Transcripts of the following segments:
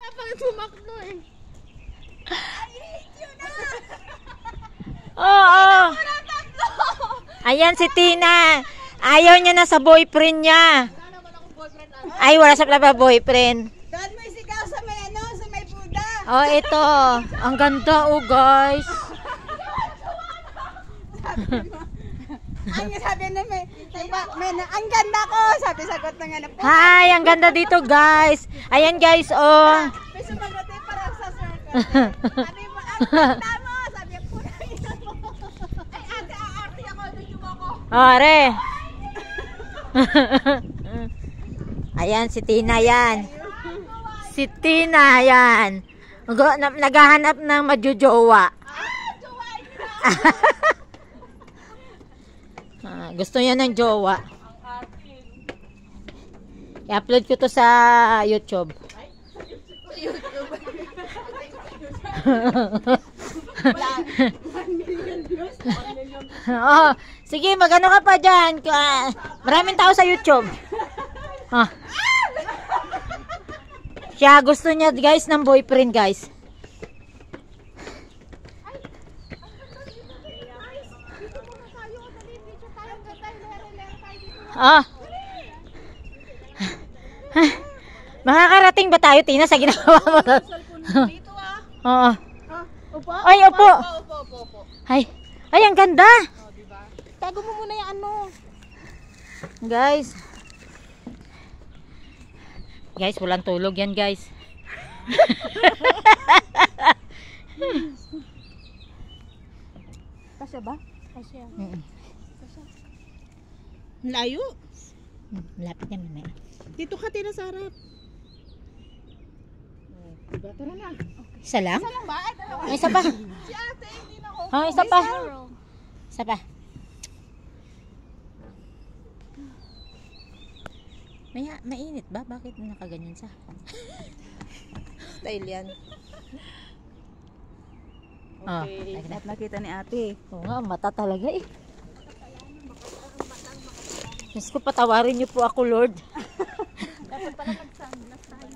Bakit tumakbo eh? I hate you na! Oo. Ayan si Tina. Ayaw niya na sa boyfriend niya. Wala naman akong boyfriend. Ay, wala sa plaba boyfriend. Doon may sigaw sa may ano, sa may Buddha. Oh, ito. Ang ganda, oh, guys. Ang sabi na ang ganda ko. Sabi sagot ng ano po. Hi, ang ganda dito, guys. Ayan, guys, oh. May sumagot eh para sa circle. Sabi mo, ang ganda mo. Sabi ko na yun. Ay, ate, aarte ako. Doon ako. Are. Ayan, si Tina yan. Si Tina yan. Naghahanap ng majujowa. Gusto niya ng jowa. I-upload ko to sa YouTube. Oh, sige, magano ka pa dyan. Maraming tao sa YouTube. Oh. Siya gusto niya, guys, ng boyfriend, guys. Ah. Makakarating ba tayo, Tina, sa ginawa mo? Dito Oo. Upo? Ay, upo. Upo. Ay, ang ganda. O, diba? Tago mo muna yung ano. Guys. Guys, walang tulog yan, guys. Kasya ba? Kasya. Layo. Malapit yan, mamaya. Dito ka, Tina, sa harap. Diba? Tara na. Isa lang? Isa lang ba? Ay, dalawa. Ay, isa pa. Si ate, hindi na ako. Oh, isa pa. Isa pa. Mainit ba? Bakit nakaganyan sa? Style yan. Okay. At nakita ni ate. Oo nga, mata talaga eh. Diyos ko, patawarin niyo po ako, Lord. Dapat pala mag-sunglass tayo.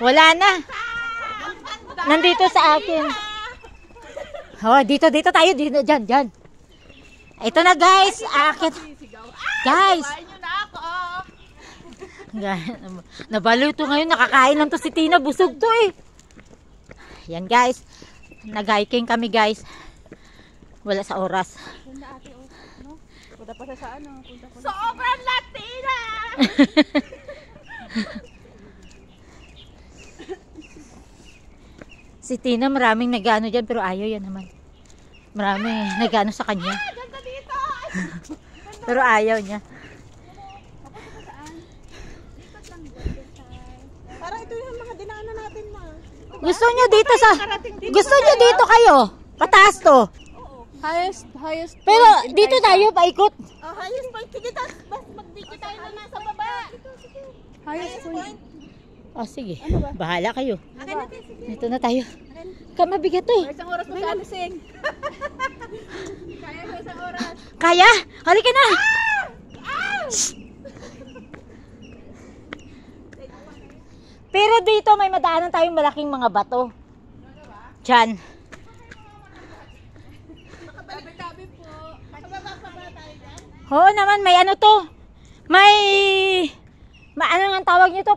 Wala na. Nandito sa akin. Oh, dito tayo. Dito, dyan. Ito na, guys. Akit. Guys. Nyo na ako. Nabalo to ngayon. Nakakain lang to si Tina. Busog to eh. Yan, guys. Nag-hiking kami, guys. Wala sa oras. Punta ate, no? Punta pa sa ano? Sobrang Latina! Si Tina maraming nag-ano dyan pero ayaw yan naman. Maraming nag-ano sa kanya. Ganda dito! Pero ayaw niya. Parang ito yung mga dinaanan natin na. Gusto niyo dito sa... Gusto niyo dito kayo. Pataas to. Highest Pero dito tayo paikot. Oh, highest point. Sige, bas mag-video tayo na nasa baba. Highest point. Oh, sige. Bahala kayo. Akin natin, sige. Dito na tayo. Mabigat to eh. Isang oras pa sa alasing. Kaya ko isang oras. Kaya? Halika na. Pero dito may madaanan tayong malaking mga bato. Diyan. Tabi-tabi po. Makababa pa ba tayo dyan? Oo naman, may ano to. May ano nga ang tawag nito?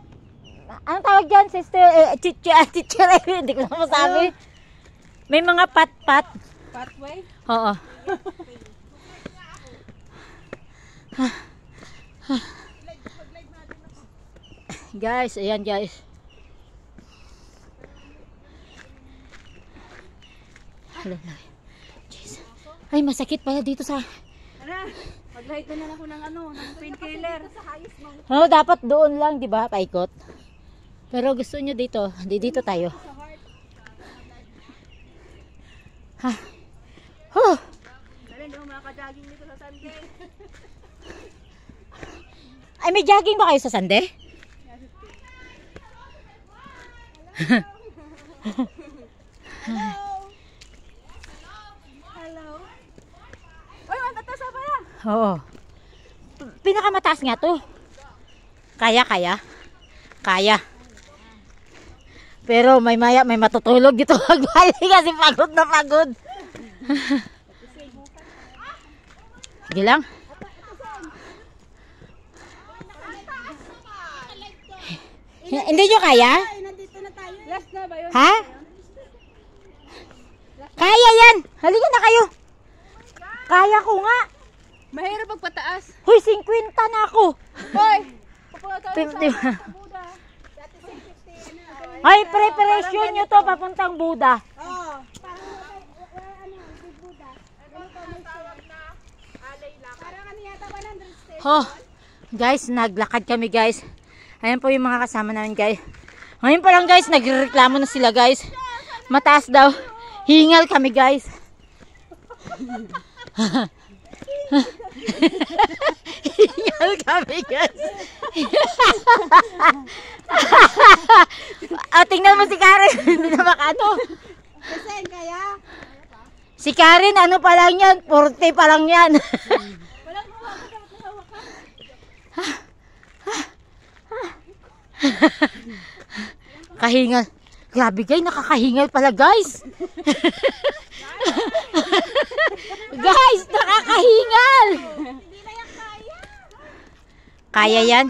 Anong tawag dyan, sister? Teacher, hindi ko na masabi. May mga pat-pat. Pathway? Oo. Guys, ayan guys. Jeez. Ay, masakit pala dito sa... Mag-light na lang ako ng ano, ng painkiller. Oh, dapat doon lang, di ba? Paikot. Pero gusto nyo dito, dito tayo. Ha. Oh. Dali, hindi mo makaka-jogging dito sa Sunday. Ay, may jogging ba kayo sa Sunday? Hello. Oy, matatas pa pala. Oo. pinakamataas nga to. Kaya. Pero may matutulog dito magbali kasi pagod na pagod. Sige lang. Hindi nyo kaya? Nandito na tayo. Last na ba yun? Ha? Kaya yan. Halika na kayo. Kaya ko nga. Mahirap pagpataas. Hoy, 50 na ako. Hoy! Pupunta tayo sa Diba? Buda. Ay, preparation nyo to papuntang Buda. Oo. Big Buddha. Parang ano yata 100 steps. Oh, guys, naglakad kami guys. Ayan po yung mga kasama namin guys. Ngayon pa lang guys, nagreklamo na sila guys. Mataas daw. Hingal kami guys. Hingal kami guys. Tingnan mo si Karen. Hindi na makano. Kasi kaya. Si Karen, ano pa lang yan? 40 pa lang yan. Kahingal. Grabe guys, nakakahingal pala guys. Guys, nakakahingal. Hindi na yan kaya. Kaya yan?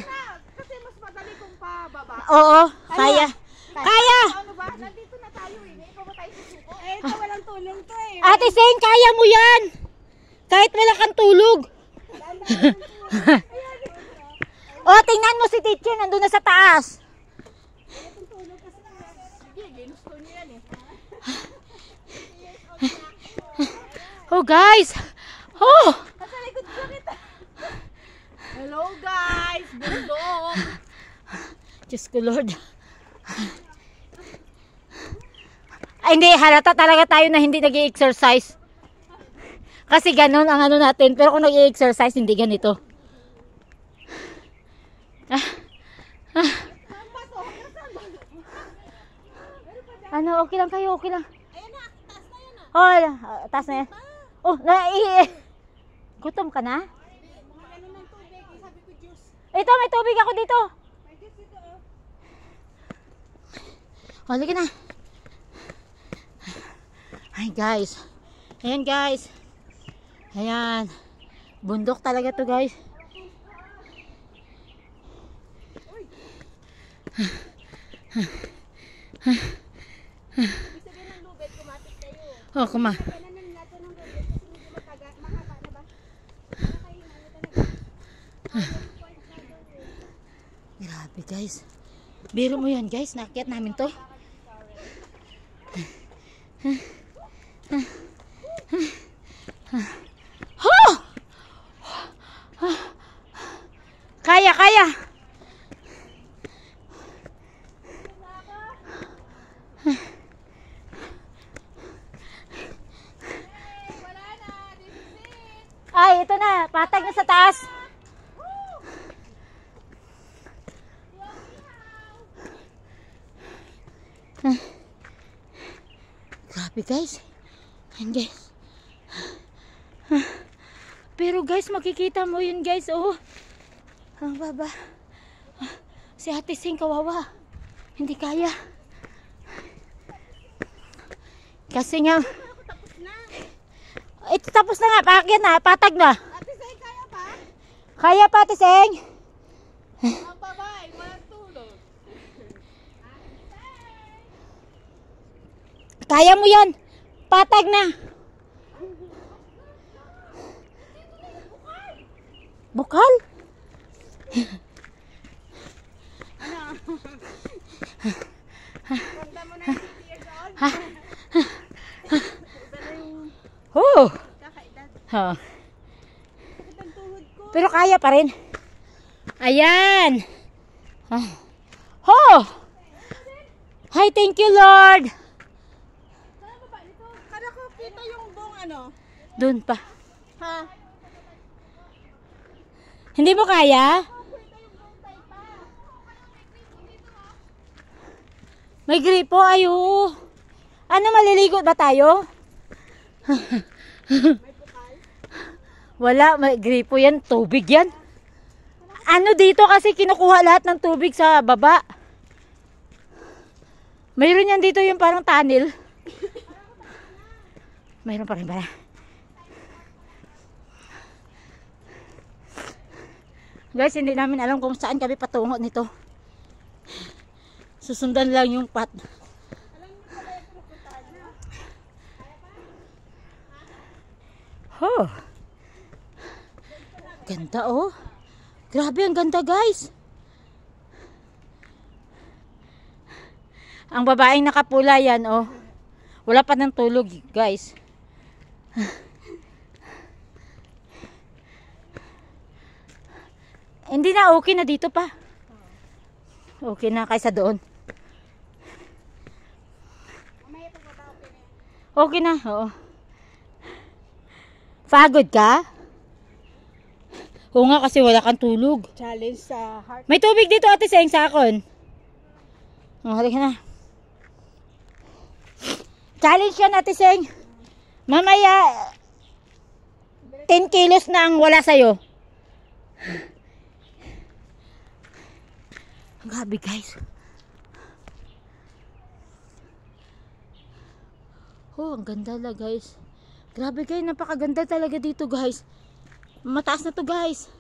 Kasi mas madali kung pababa. Oo, kaya. Kaya. Ano ba? Nandito na tayo eh. Ikaw ba tayo susuko? Eh, ito walang tulong to eh. Ate Sen, kaya mo yan. Kahit wala kang tulog. O, tingnan mo si teacher, nandun na sa taas. Oh guys. Oh. Hello guys! Bundok! Diyos ko Lord. Ay, hindi, halata talaga tayo na hindi nag-i-exercise. Kasi ganun ang ano natin. Pero kung nag-i-exercise, hindi ganito. Ano, okay lang kayo, okay lang. Ayan na, taas na yan ah. Oh, taas na yan. Oh, gutom ka na? Ano ng tubig? Sabi ko juice. Ito, may tubig ako dito. May juice dito oh. Halika na. Ay guys. Ayan guys. Ayan. Bundok talaga to guys. Ibig sabihin ng lubid, kumapit kayo. Oh, kuma. Kailangan natin ng lubid kasi medyo mahaba na ba? Nakakahingan na talaga. Grabe guys. Biro mo yan guys. Nakyat namin to. Oh! Kaya, kaya. Ay, ito na. Patag na sa taas. Grabe guys. Ayan guys. Pero guys, makikita mo yun guys. Oh. Ang baba. Si Ate Sing kawawa. Hindi kaya. Kasi nga ito tapos na nga. Paakyat na. Patag na. Ate Say, kaya pa? Kaya pa Ate Sing. Ang babae, walang tulog. Kaya mo yan. Patag na. Bukal? Ganda mo na 50 years old. Ha? Iba na yung Oh. kakaedad. Ha. Sakit ang tuhod ko. Pero kaya pa rin. Ayan. Ah. Oh. Hi, thank you Lord. Saan baba nito? Kada ko kita yung buong ano. Doon pa. Ha? Hindi mo kaya? May gripo, ayo. Ano, maliligo ba tayo? May bukal. Wala, may gripo yan. Tubig yan. ano dito kasi kinukuha lahat ng tubig sa baba. Mayroon yan dito yung parang tunnel. Mayroon pa rin pala. Guys, hindi namin alam kung saan kami patungo nito. Susundan lang yung path. Oh. Ganda oh. Grabe, ang ganda guys. Ang babaeng nakapula yan oh. Wala pa ng tulog guys. Hindi na, okay na dito pa. Okay na kaysa doon. Okay na, oo. Pagod ka? Oo nga kasi wala kang tulog. Challenge sa heart. May tubig dito ate Seng sa akon. Oh, halika na. Challenge yan ate Seng. Mamaya 10 kilos na ang wala sa'yo. Grabe guys. Oh, ang ganda la guys. Grabe guys, napakaganda talaga dito guys. Mataas na to guys.